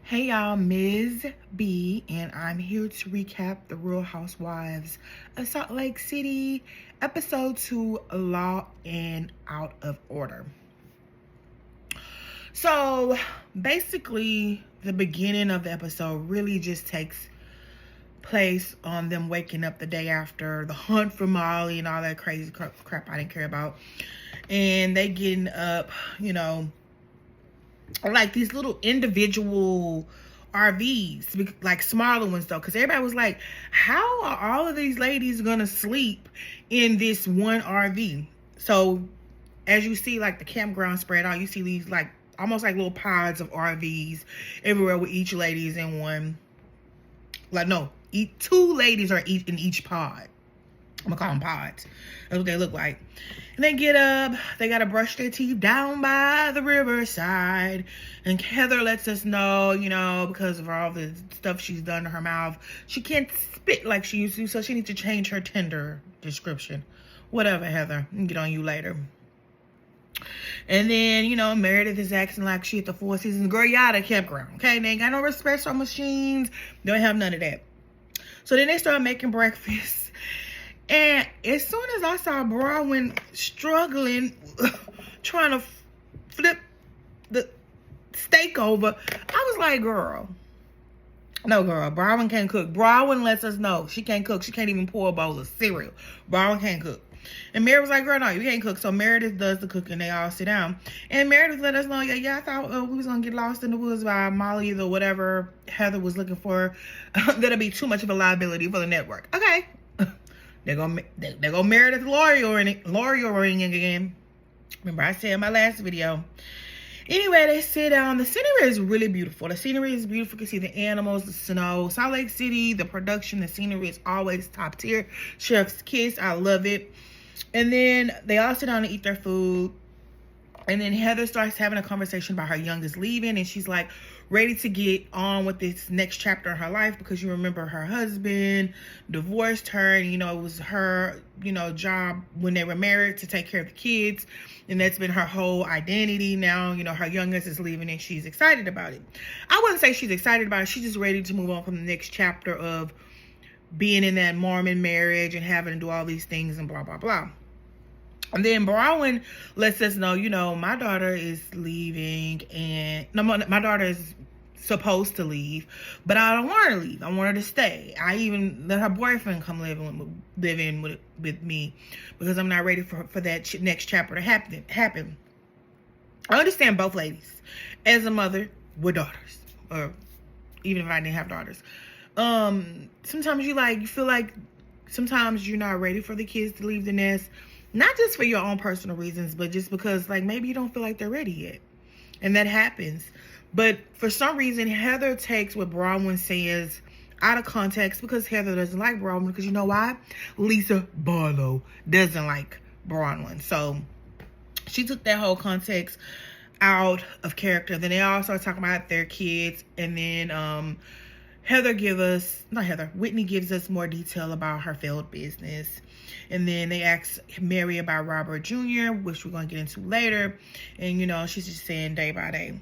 Hey y'all, Ms. B, and I'm here to recap the Real Housewives of Salt Lake City, episode 2, Law and Out of Order. So basically, the beginning of the episode really just takes place on them waking up the day after the hunt for Molly and all that crazy crap I didn't care about. And they getting up, like these little individual RVs, like smaller ones though, because everybody was like, how are all of these ladies gonna sleep in this one RV? So as you see, like the campground spread out, you see these like almost like little pods of RVs everywhere with each ladies in one. Like no, two ladies are in each pod. I'm gonna call them pods. That's what they look like. And they get up, they gotta brush their teeth down by the riverside. And Heather lets us know, because of all the stuff she's done to her mouth, she can't spit like she used to, so she needs to change her Tinder description. Whatever, Heather. I'll get on you later. And then, Meredith is acting like she at the Four Seasons. Girl, you out of campground, okay? They ain't got no respect for machines. They don't have none of that. So then they start making breakfast. And as soon as I saw Bronwyn struggling, trying to flip the steak over, I was like, girl. No, girl. Bronwyn can't cook. Bronwyn lets us know she can't cook. She can't even pour a bowl of cereal. Bronwyn can't cook. And Meredith was like, girl, no, you can't cook. So Meredith does the cooking. They all sit down. And Meredith let us know, I thought we was going to get lost in the woods by Molly or whatever Heather was looking for. That'll be too much of a liability for the network. Okay. They're gonna Meredith lawyering again. Remember I said in my last video. Anyway, they sit down. The scenery is really beautiful. The scenery is beautiful. You can see the animals, the snow. Salt Lake City, the production, the scenery is always top tier. Chef's kiss. I love it. And then they all sit down and eat their food. And then Heather starts having a conversation about her youngest leaving. And she's like ready to get on with this next chapter in her life. Because you remember her husband divorced her. And, it was her, job when they were married to take care of the kids. And that's been her whole identity. Now, her youngest is leaving and she's excited about it. I wouldn't say she's excited about it. She's just ready to move on from the next chapter of being in that Mormon marriage and having to do all these things and blah, blah, blah. And then Bronwyn lets us know, my daughter is leaving and my daughter is supposed to leave, but I don't want her to leave. I want her to stay. I even let her boyfriend come live in with me because I'm not ready for that next chapter to happen. I understand both ladies. As a mother with daughters, or even if I didn't have daughters, sometimes you feel like sometimes you're not ready for the kids to leave the nest. Not just for your own personal reasons, but just because, maybe you don't feel like they're ready yet. And that happens. But for some reason, Heather takes what Bronwyn says out of context because Heather doesn't like Bronwyn. Because you know why? Lisa Barlow doesn't like Bronwyn. So she took that whole context out of character. Then they all start talking about their kids. And then Whitney gives us more detail about her failed business. And then they ask Mary about Robert Jr., which we're going to get into later. And, she's just saying day by day.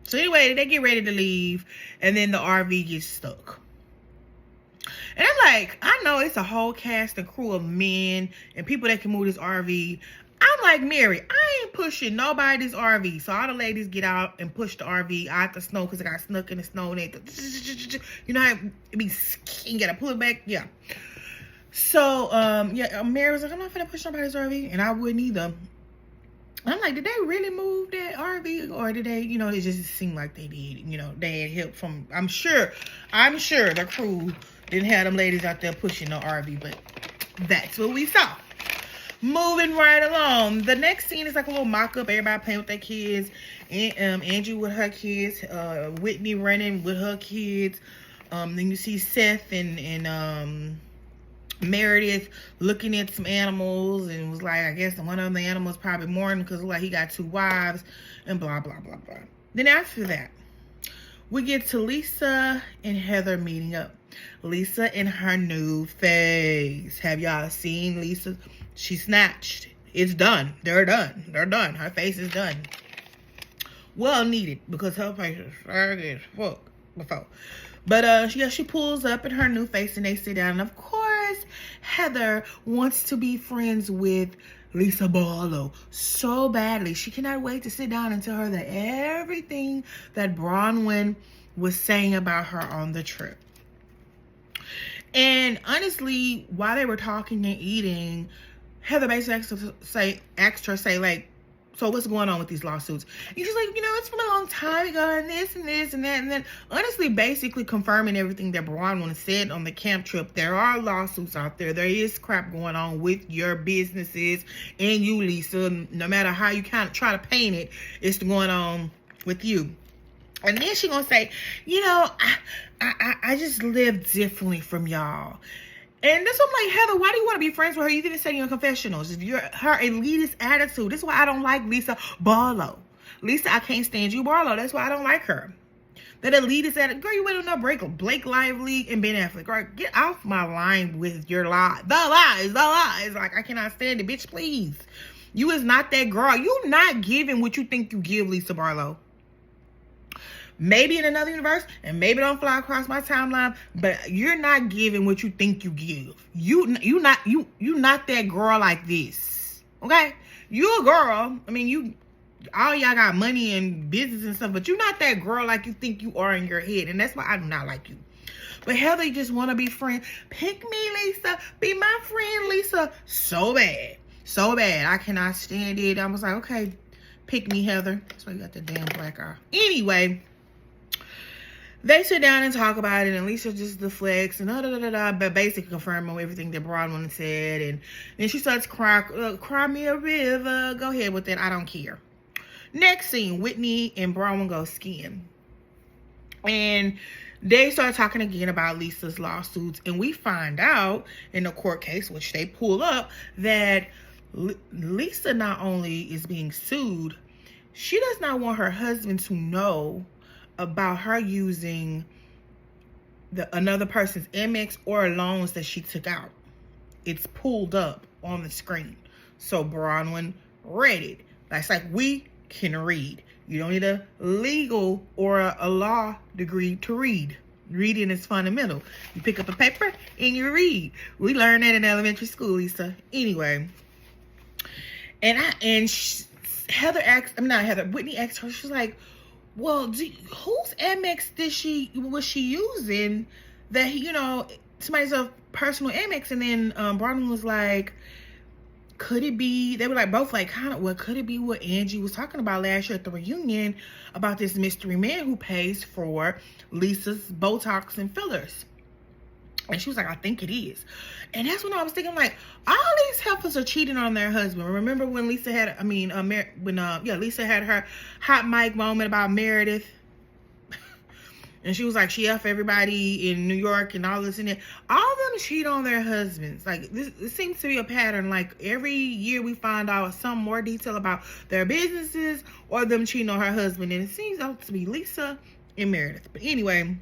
So anyway, they get ready to leave. And then the RV gets stuck. And I'm like, I know it's a whole cast and crew of men and people that can move this RV. I'm like, Mary, I ain't pushing nobody's RV. So all the ladies get out and push the RV out the snow because it got snuck in the snow. And how it be, you got to pull it back. Yeah. So, Mary was like, I'm not finna push nobody's RV. And I wouldn't either. I'm like, did they really move that RV? Or did they, it just seemed like they did. They had help from, I'm sure the crew didn't have them ladies out there pushing the RV. But that's what we saw. Moving right along. The next scene is like a little mock-up. Everybody playing with their kids. And, Angie with her kids. Whitney running with her kids. Then you see Seth and Meredith looking at some animals and was like, I guess one of the animals probably mourning because he got 2 wives and blah, blah, blah, blah. Then after that, we get to Lisa and Heather meeting up. Lisa in her new phase. Have y'all seen Lisa? She snatched. It's done. They're done. Her face is done. Well needed because her face is fag as fuck. before. But yeah, she pulls up in her new face and they sit down. And of course, Heather wants to be friends with Lisa Barlow so badly. She cannot wait to sit down and tell her that everything that Bronwyn was saying about her on the trip. And honestly, while they were talking and eating, Heather basically asked her, like, so what's going on with these lawsuits? And she's like, it's from a long time ago, and this and this and that. And then honestly, basically confirming everything that Bronwyn said on the camp trip. There are lawsuits out there. There is crap going on with your businesses and you, Lisa. No matter how you kind of try to paint it, it's going on with you. And then she gonna say, I just live differently from y'all. And this I'm like, Heather, why do you want to be friends with her? You didn't say in your confessionals. If you're her elitist attitude, this is why I don't like Lisa Barlow. Lisa, I can't stand you, Barlow. That's why I don't like her. That elitist attitude. Girl, you went on no Blake Lively and Ben Affleck. Girl, get off my line with your lies. The lies. Like, I cannot stand it. Bitch, please. You is not that girl. You not giving what you think you give, Lisa Barlow. Maybe in another universe, and maybe don't fly across my timeline, but you're not giving what you think you give. You not that girl like this. Okay? You a girl. I mean, all y'all got money and business and stuff, but you're not that girl like you think you are in your head, and that's why I do not like you. But Heather just want to be friends. Pick me, Lisa. Be my friend, Lisa. So bad. So bad. I cannot stand it. I was like, okay, pick me, Heather. That's why you got the damn black eye. Anyway, they sit down and talk about it, and Lisa just deflects and but basically confirming everything that Bronwyn said. And then she starts cry me a river. Go ahead with that. I don't care. Next scene, Whitney and Bronwyn go skiing. And they start talking again about Lisa's lawsuits. And we find out in the court case, which they pull up, that Lisa not only is being sued, she does not want her husband to know about her using another person's Amex or loans that she took out. It's pulled up on the screen. So Bronwyn read it. That's like, we can read. You don't need a legal or a law degree to read. Reading is fundamental. You pick up a paper and you read. We learned that in elementary school, Lisa. Anyway. Whitney asked her, she's like, well, whose Amex was she using that, somebody's a personal Amex? And then Bronwyn was like, could it be, they were like both like, could it be what Angie was talking about last year at the reunion about this mystery man who pays for Lisa's Botox and fillers? And she was like, I think it is. And that's when I was thinking, like, all these helpers are cheating on their husband. Remember when Lisa had, Lisa had her hot mic moment about Meredith? And she was like, she F everybody in New York and all this and that. All of them cheat on their husbands. Like, this seems to be a pattern. Like, every year we find out some more detail about their businesses or them cheating on her husband. And it seems to be Lisa and Meredith. But anyway,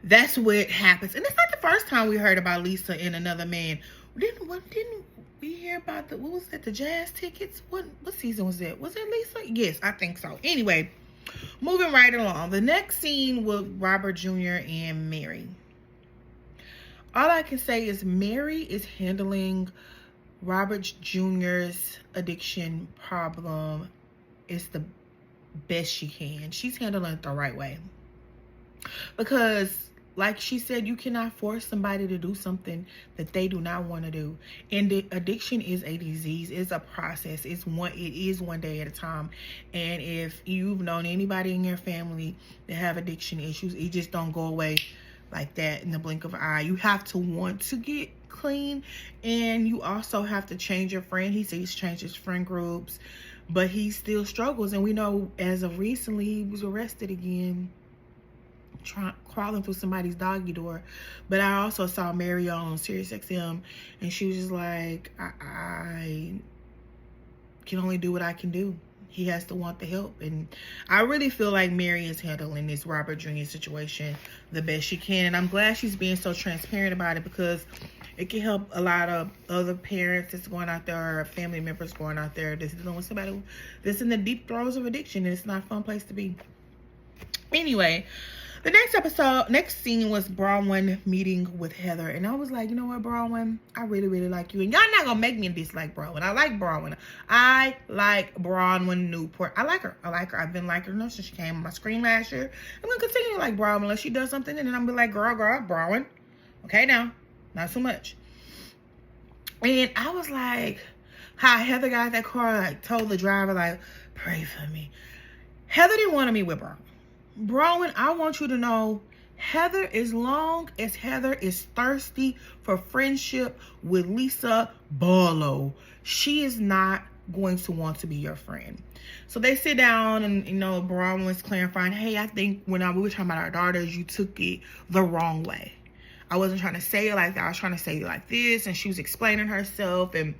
that's what happens. And it's not the first time we heard about Lisa and another man. Didn't we hear about the jazz tickets? What season was that? Was it Lisa? Yes, I think so. Anyway, moving right along. The next scene was Robert Jr. and Mary. All I can say is Mary is handling Robert Jr.'s addiction problem is the best she can. She's handling it the right way. Because, like she said, you cannot force somebody to do something that they do not want to do. And the addiction is a disease. It's a process. It is one day at a time. And if you've known anybody in your family that have addiction issues, it just don't go away like that in the blink of an eye. You have to want to get clean, and you also have to change your friend. He says he's changed his friend groups, but he still struggles. And we know as of recently, he was arrested again, crawling through somebody's doggy door. But I also saw Mary on SiriusXM, and she was just like, I can only do what I can do. He has to want the help. And I really feel like Mary is handling this Robert Jr. situation the best she can. And I'm glad she's being so transparent about it, because it can help a lot of other parents that's going out there, or family members going out there that's dealing with somebody that's in the deep throes of addiction, and it's not a fun place to be. Anyway, the next scene was Braunwyn meeting with Heather. And I was like, you know what, Braunwyn? I really, really like you. And y'all not going to make me dislike Braunwyn. I like Braunwyn. I like Braunwyn Newport. I like her. I've been liking her since she came on my screen last year. I'm going to continue to like Braunwyn unless she does something. And then I'm going to be like, girl, Braunwyn. Okay, now. Not so much. And I was like, how Heather got out that car, like, told the driver, like, pray for me. Heather didn't want to meet with Braunwyn. Braunwyn, I want you to know, Heather, as long as Heather is thirsty for friendship with Lisa Barlow, she is not going to want to be your friend. So they sit down and, you know, Braunwyn's clarifying, hey, I think when we were talking about our daughters, you took it the wrong way. I wasn't trying to say it like that. I was trying to say it like this. And she was explaining herself. And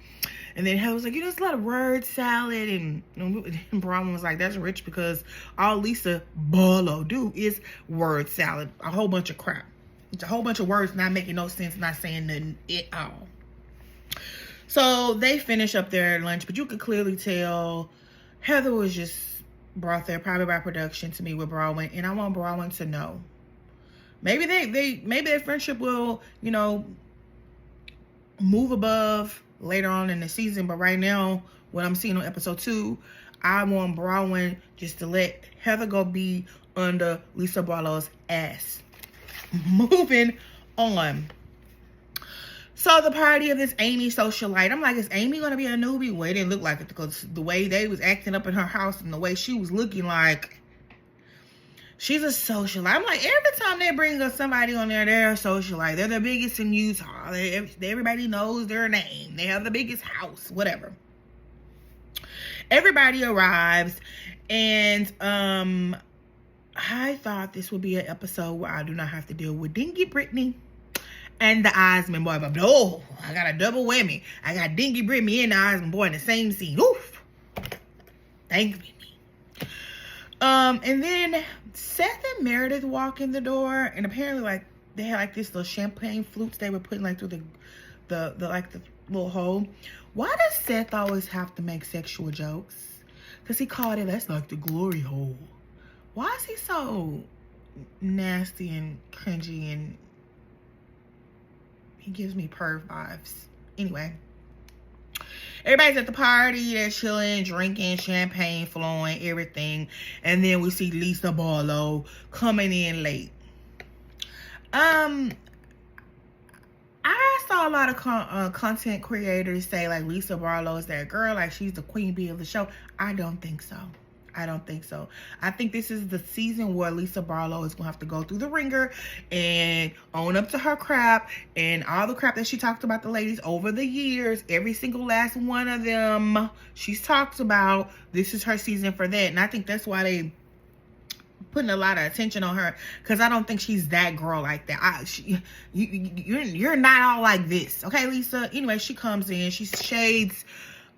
then Heather was like, you know, it's a lot of word salad. And Braunwyn was like, that's rich because all Lisa Barlow do is word salad. A whole bunch of crap. It's a whole bunch of words not making no sense, not saying nothing at all. So they finish up their lunch. But you could clearly tell Heather was just brought there probably by production to meet with Braunwyn. And I want Braunwyn to know. Maybe maybe their friendship will, you know, move above later on in the season. But right now, what I'm seeing on episode 2, I want Braunwyn just to let Heather go be under Lisa Barlow's ass. Moving on. So the party of this Amy socialite. I'm like, is Amy going to be a newbie? Well, it didn't look like it because the way they was acting up in her house and the way she was looking like. She's a socialite. I'm like, every time they bring up somebody on there, they're a socialite. They're the biggest in Utah. Everybody knows their name. They have the biggest house, whatever. Everybody arrives, and I thought this would be an episode where I do not have to deal with Dingy Brittany and the Osmond boy. But no, I got a double whammy. I got Dingy Brittany and the Osmond boy in the same scene. Oof. Thank me. And then Seth and Meredith walk in the door, and apparently, like, they had like this little champagne flutes they were putting like through the little hole. Why does Seth always have to make sexual jokes? Because he called it, that's like the glory hole. Why is he so nasty and cringy, and he gives me perv vibes? Anyway. Everybody's at the party, they're chilling, drinking, champagne flowing, everything. And then we see Lisa Barlow coming in late. I saw a lot of content creators say, like, Lisa Barlow is that girl, like, she's the queen bee of the show. I don't think so. I think this is the season where Lisa Barlow is going to have to go through the ringer and own up to her crap and all the crap that she talked about the ladies over the years. Every single last one of them she's talked about. This is her season for that. And I think that's why they putting a lot of attention on her, because I don't think she's that girl like that. You're not all like this. Okay, Lisa? Anyway, she comes in. She shades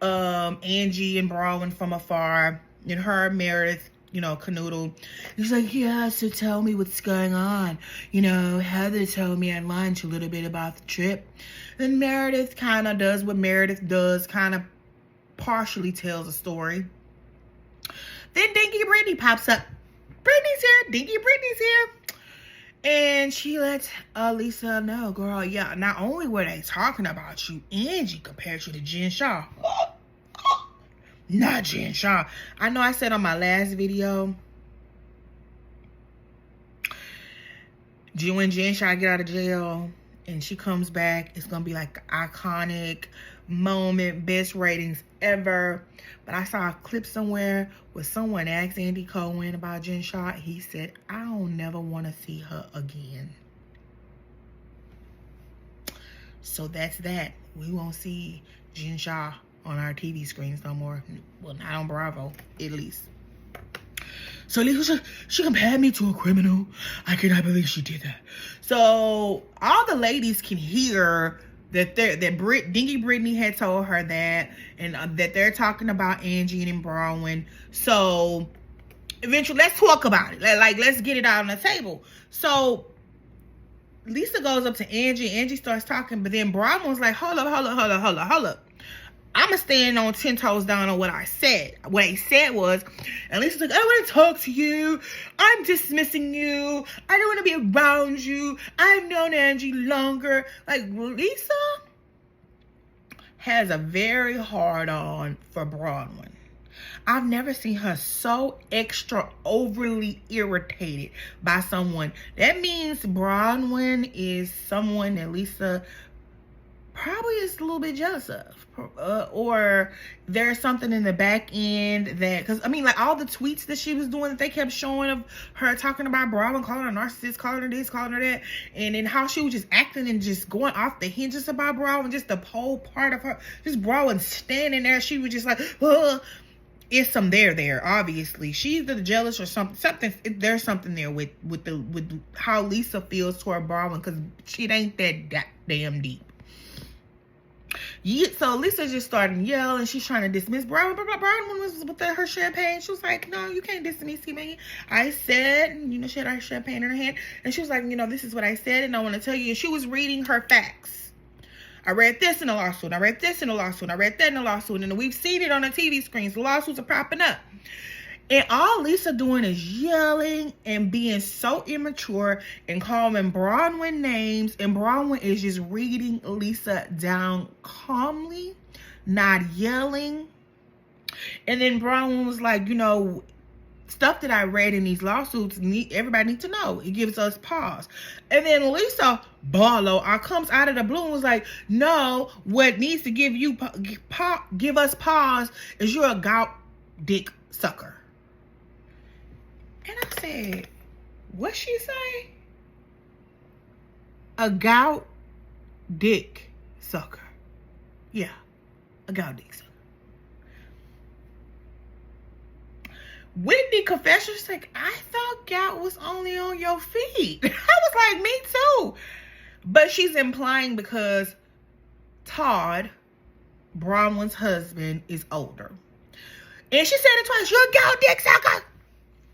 Angie and Braunwyn from afar. And her, Meredith, you know, canoodle. He's like, yeah, so tell me what's going on. You know, Heather told me at lunch a little bit about the trip. And Meredith kind of does what Meredith does, kind of partially tells a story. Then Dingy Brittany pops up. Brittany's here. Dingy Brittany's here. And she lets Lisa know, girl, yeah, not only were they talking about you, Angie compared you to Jen Shah. Not Jen Shah. I know I said on my last video, when Jen Shah get out of jail and she comes back, it's going to be like an iconic moment, best ratings ever. But I saw a clip somewhere where someone asked Andy Cohen about Jen Shah. He said, I don't never want to see her again. So that's that. We won't see Jen Shah on our TV screens no more. Well, not on Bravo, at least. So she compared me to a criminal. I cannot believe she did that. So all the ladies can hear that Dingy Brittany had told her that, and that they're talking about Angie and Braunwyn. So eventually, let's talk about it. Like, let's get it out on the table. So Lisa goes up to Angie. Angie starts talking, but then Braunwyn's like, hold up. I'ma stand on 10 toes down on what I said. What I said was, and Lisa's like, I don't want to talk to you. I'm dismissing you. I don't want to be around you. I've known Angie longer. Like, Lisa has a very hard on for Bronwyn. I've never seen her so extra overly irritated by someone. That means Bronwyn is someone that Lisa probably is a little bit jealous of. Or there's something in the back end that, because I mean, like all the tweets that she was doing that they kept showing of her talking about Bronwyn, calling her narcissist, calling her this, calling her that, and then how she was just acting and just going off the hinges about Bronwyn, just the whole part of her, just Bronwyn standing there, she was just like, it's some there obviously. She's either jealous or something. There's something there with how Lisa feels toward Bronwyn, because she ain't that damn deep. Yeah, so Lisa just started yelling. She's trying to dismiss Bronwyn. Bronwyn was with her champagne. She was like, no, you can't dismiss me. I said, she had her champagne in her hand, and she was like, this is what I said, and I want to tell you. And she was reading her facts. I read this in a lawsuit. I read this in a lawsuit. I read that in a lawsuit. And we've seen it on the TV screens. The lawsuits are popping up. And all Lisa doing is yelling and being so immature and calling Bronwyn names. And Bronwyn is just reading Lisa down calmly, not yelling. And then Bronwyn was like, stuff that I read in these lawsuits, everybody needs to know. It gives us pause. And then Lisa Barlow comes out of the blue and was like, no, what needs to give us pause is you're a gout dick sucker. And I said, what's she say? A gout dick sucker. Yeah, a gout dick sucker. Whitney Confessions like, I thought gout was only on your feet. I was like, me too. But she's implying because Todd, Bronwyn's husband, is older. And she said it twice, you're a gout dick sucker.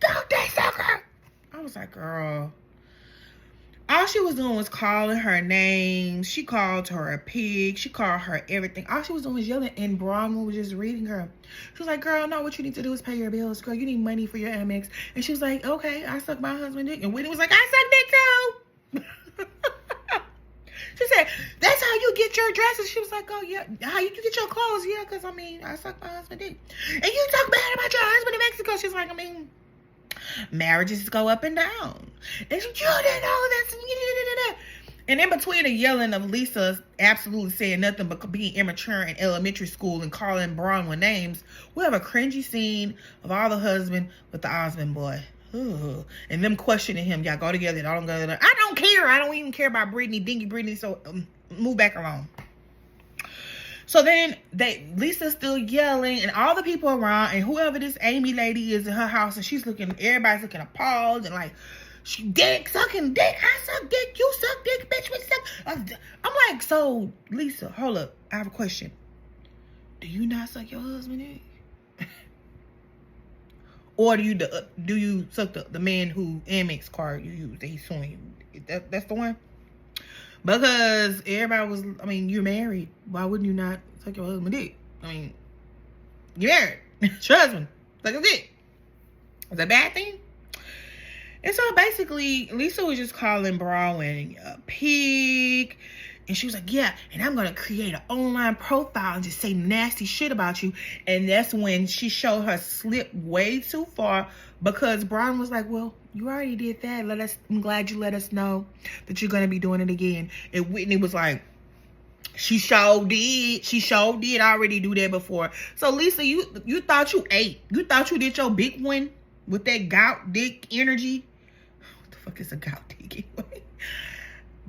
Gout dick sucker. I was like, girl. All she was doing was calling her names. She called her a pig. She called her everything. All she was doing was yelling, and Bronwyn was just reading her. She was like, girl, no, what you need to do is pay your bills. Girl, you need money for your Amex. And she was like, okay, I suck my husband's dick. And Whitney was like, I suck dick too. She said, that's how you get your dresses. She was like, oh, yeah. How you get your clothes? Yeah, because, I suck my husband's dick. And you talk bad about your husband in Mexico. She's like, marriages go up and down. And she, you didn't know this. And in between the yelling of Lisa absolutely saying nothing but being immature in elementary school and calling Bronwyn names, we have a cringy scene of all the husband with the Osmond boy. Ooh. And them questioning him, y'all go together, y'all don't go together. I don't care. I don't even care about Brittany, so move back along. So then Lisa's still yelling, and all the people around, and whoever this Amy lady is in her house, and everybody's looking appalled, and like, she sucking dick, I suck dick, you suck dick, bitch, we suck. I'm like, so Lisa, hold up, I have a question. Do you not suck your husband dick? Or do you suck the man who Amex card you use that he's suing you? That's the one? Because everybody was, you're married. Why wouldn't you not suck your husband dick? You're married. It's your husband. Suck his dick. Is that a bad thing? And so basically, Lisa was just calling Bronwyn a pig. And she was like, yeah, and I'm going to create an online profile and just say nasty shit about you. And that's when she showed her slip way too far, because Bronwyn was like, well, you already did that. I'm glad you let us know that you're going to be doing it again. And Whitney was like, she sure did. She sure did already do that before. So Lisa, you thought you ate. You thought you did your big one with that gout dick energy. What the fuck is a gout dick anyway?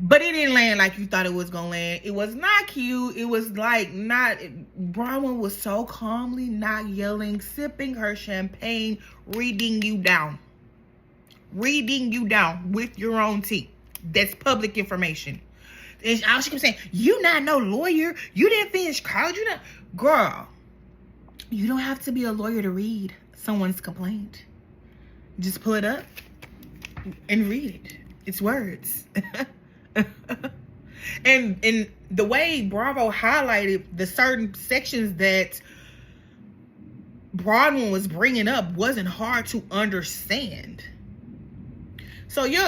But it didn't land like you thought it was going to land. It was not cute. It was like Bronwyn was so calmly not yelling, sipping her champagne, reading you down. Reading you down with your own teeth. That's public information. And all she kept saying, you not no lawyer. You didn't finish college. You not. Girl, you don't have to be a lawyer to read someone's complaint. Just pull it up and read it. It's words. And the way Bravo highlighted the certain sections that Bronwyn was bringing up wasn't hard to understand. So your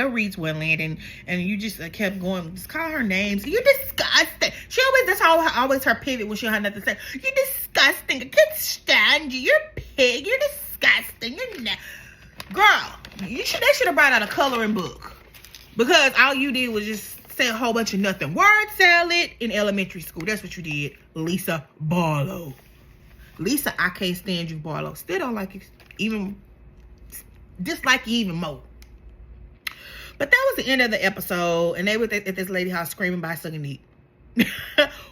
reads were landing, and you just kept going. Just call her names. You disgusting. She always, that's always her pivot when she had nothing to say. You disgusting. I can't stand you. You're a pig. You're disgusting. You're not. Girl, they should have brought out a coloring book, because all you did was just say a whole bunch of nothing. Word salad in elementary school. That's what you did, Lisa Barlow. Lisa, I can't stand you, Barlow. Still don't like you. Even dislike you even more. But that was the end of the episode, and they were at this lady house screaming by sucking dick.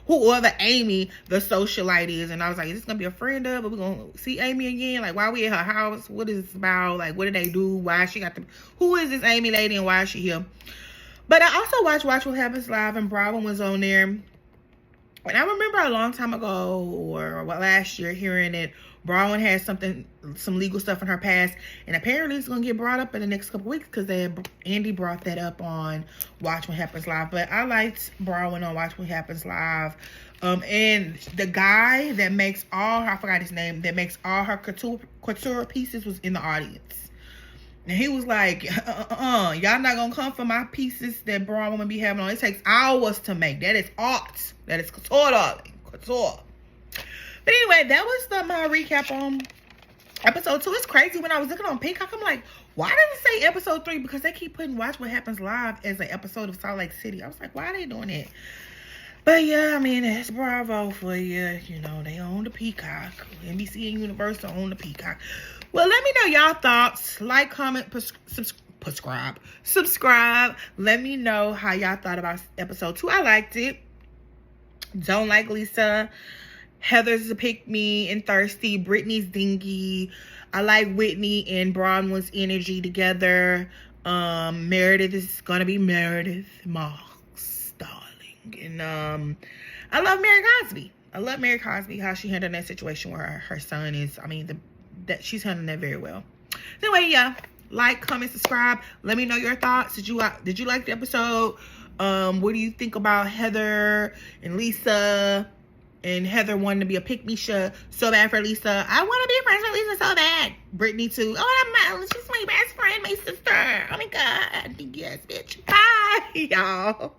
Whoever Amy, the socialite, is. And I was like, is this gonna be a friend of? Are we gonna see Amy again? Like, why we at her house? What is this about? Like, what did they do? Why she got the... Who is this Amy lady, and why is she here? But I also watched What Happens Live, and Bravo was on there. And I remember a long time ago, or last year, hearing that Bronwyn had some legal stuff in her past, and apparently it's gonna get brought up in the next couple weeks, because Andy brought that up on Watch What Happens Live. But I liked Bronwyn on Watch What Happens Live, and the guy that makes all her, I forgot his name, that makes all her couture pieces was in the audience. And he was like, y'all not gonna come for my pieces that Bronwyn be having on. It takes hours to make. That is art. That is couture, darling. Couture. But anyway, that was my recap on episode 2. It's crazy. When I was looking on Peacock, I'm like, why does it say episode 3? Because they keep putting Watch What Happens Live as an episode of Salt Lake City. I was like, why are they doing that? But yeah, I mean, that's Bravo for you. You know, they own the Peacock. NBC and Universal own the Peacock. Well, let me know y'all thoughts. Like, comment, subscribe. Let me know how y'all thought about episode 2. I liked it. Don't like Lisa. Heather's a pick-me and thirsty. Brittany's dingy. I like Whitney and Bronwyn's energy together. Meredith is gonna be Meredith Marks, darling. And I love Mary Cosby. I love Mary Cosby, how she handled that situation where her son is, that she's handling that very well. Anyway, yeah, like, comment, subscribe. Let me know your thoughts. Did you like the episode? What do you think about Heather and Lisa? And Heather wanting to be a pick-me so bad for Lisa. I want to be friends with Lisa so bad. Brittany too. Oh, she's my best friend, my sister. Oh my God. Yes, bitch. Bye, y'all.